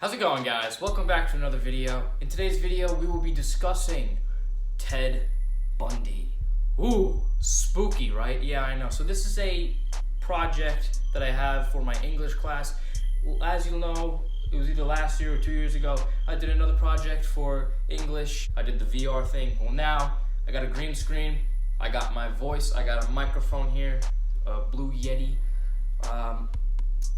How's it going, guys? Welcome back to another video. In today's video, we will be discussing Ted Bundy. Ooh, spooky, right? Yeah, I know. So this is a project that I have for my English class. As you'll know, it was either last year or 2 years ago, I did another project for English. I did the VR thing. Well, now I got a green screen. I got my voice. I got a microphone here, a Blue Yeti.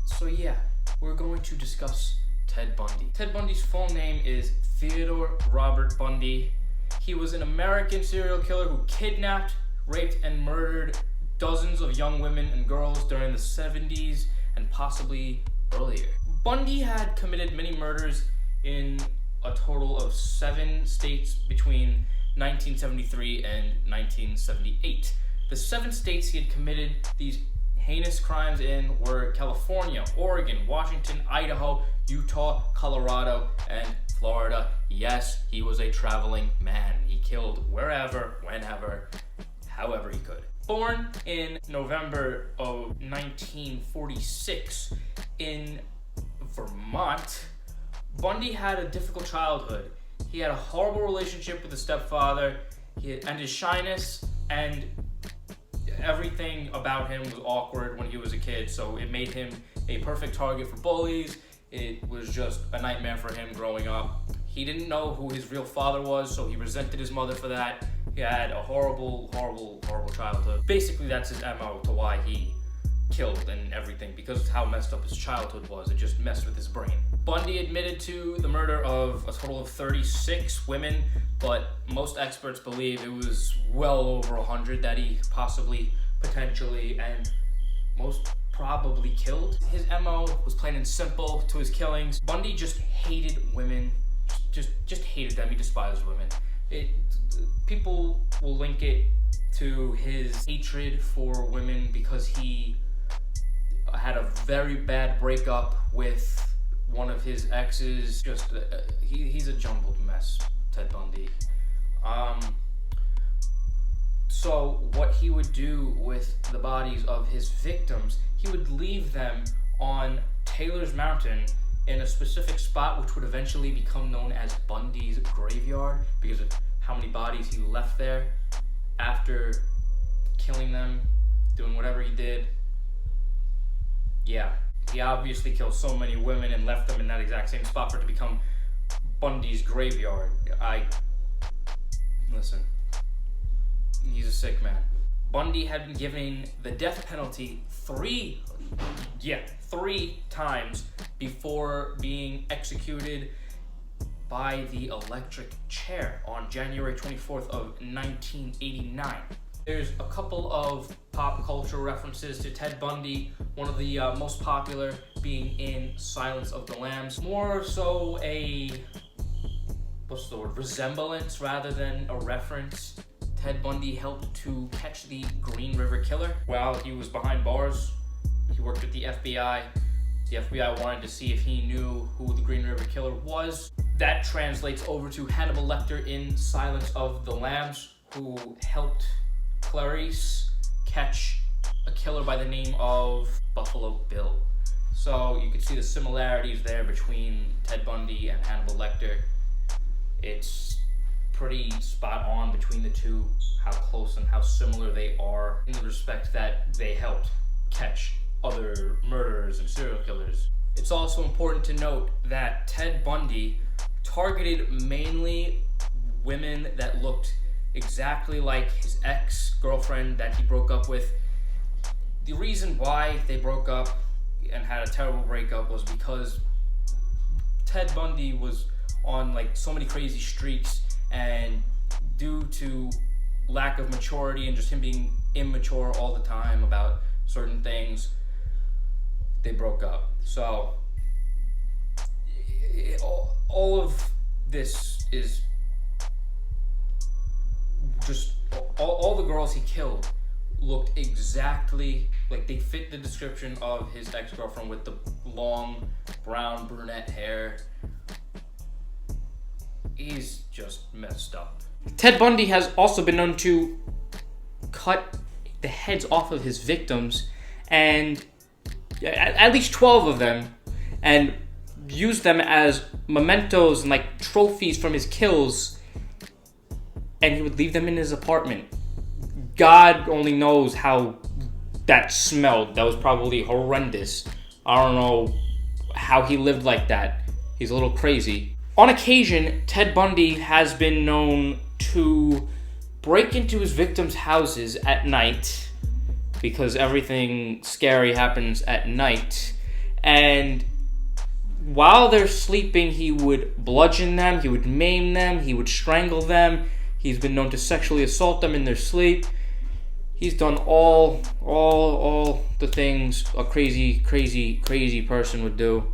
So yeah, we're going to discuss Ted Bundy. Ted Bundy's full name is Theodore Robert Bundy. He was an American serial killer who kidnapped, raped, and murdered dozens of young women and girls during the 70s and possibly earlier. Bundy had committed many murders in a total of 7 states between 1973 and 1978. The 7 states he had committed these heinous crimes in were California, Oregon, Washington, Idaho, Utah, Colorado, and Florida. Yes, he was a traveling man. He killed wherever, whenever, however he could. Born in November of 1946 in Vermont, Bundy had a difficult childhood. He had a horrible relationship with his stepfather, and his shyness and everything about him was awkward when he was a kid, so it made him a perfect target for bullies. It was just a nightmare for him growing up. He didn't know who his real father was, so he resented his mother for that. He had a horrible childhood. Basically, that's his MO to why he killed and everything, because of how messed up his childhood was. It just messed with his brain. Bundy admitted to the murder of a total of 36 women, but most experts believe it was well over 100 that he possibly, potentially, and most probably killed. His MO was plain and simple to his killings. Bundy just hated women, just hated them. He despised women. People will link it to his hatred for women because he had a very bad breakup with one of his exes. He's a jumbled mess, Ted Bundy. So what he would do with the bodies of his victims, he would leave them on Taylor's Mountain in a specific spot which would eventually become known as Bundy's graveyard because of how many bodies he left there after killing them, doing whatever he did. Yeah, he obviously killed so many women and left them in that exact same spot for it to become Bundy's graveyard. Listen, he's a sick man. Bundy had been given the death penalty three times before being executed by the electric chair on January 24th of 1989. There's a couple of pop culture references to Ted Bundy, one of the most popular being in Silence of the Lambs. More so a, resemblance rather than a reference. Ted Bundy helped to catch the Green River Killer while he was behind bars. He worked with the FBI. The FBI wanted to see if he knew who the Green River Killer was. That translates over to Hannibal Lecter in Silence of the Lambs, who helped Clarice catch a killer by the name of Buffalo Bill. So you can see the similarities there between Ted Bundy and Hannibal Lecter. It's pretty spot on between the two, how close and how similar they are in the respect that they helped catch other murderers and serial killers. It's also important to note that Ted Bundy targeted mainly women that looked exactly like his ex-girlfriend that he broke up with. The reason why they broke up and had a terrible breakup was because Ted Bundy was on so many crazy streaks, and due to lack of maturity and just him being immature all the time about certain things, they broke up. So all of this is just all the girls he killed looked exactly like they fit the description of his ex-girlfriend with the long brown brunette hair. He's just messed up. Ted Bundy has also been known to cut the heads off of his victims, and at least 12 of them, and use them as mementos and like trophies from his kills, and he would leave them in his apartment. God only knows how that smelled. That was probably horrendous. I don't know how he lived like that. He's a little crazy. On occasion, Ted Bundy has been known to break into his victims' houses at night, because everything scary happens at night, and while they're sleeping, he would bludgeon them, he would maim them, he would strangle them. He's been known to sexually assault them in their sleep. He's done all the things a crazy person would do.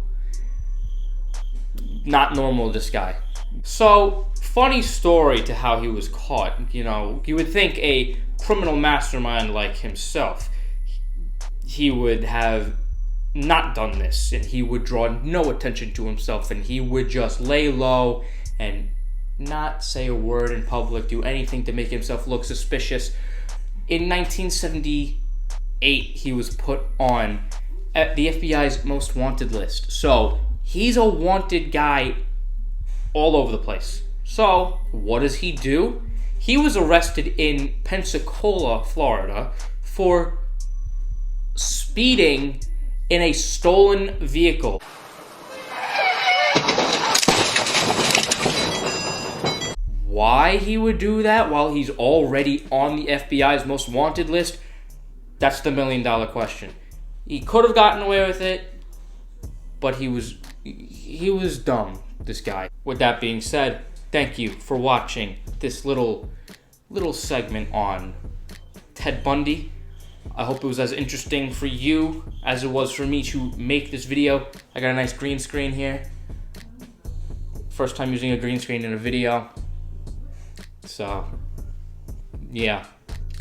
Not normal, this guy. So, funny story to how he was caught. You know, you would think a criminal mastermind like himself, he would have not done this, and he would draw no attention to himself, and he would just lay low and not say a word in public, do anything to make himself look suspicious. In 1978, he was put on at the FBI's most wanted list. So, he's a wanted guy all over the place. So, what does he do? He was arrested in Pensacola, Florida, for speeding in a stolen vehicle. Why he would do that while he's already on the FBI's most wanted list? That's the $1 million question. He could have gotten away with it, but he was dumb, this guy. With that being said, thank you for watching this little segment on Ted Bundy. I hope it was as interesting for you as it was for me to make this video. I got a nice green screen here. First time using a green screen in a video. So, yeah.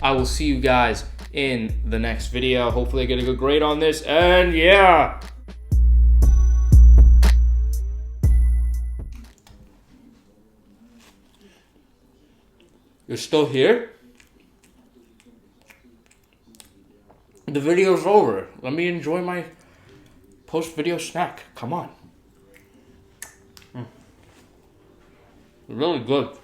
I will see you guys in the next video. Hopefully I get a good grade on this, and yeah! You're still here? The video's over. Let me enjoy my post-video snack. Come on. Really good.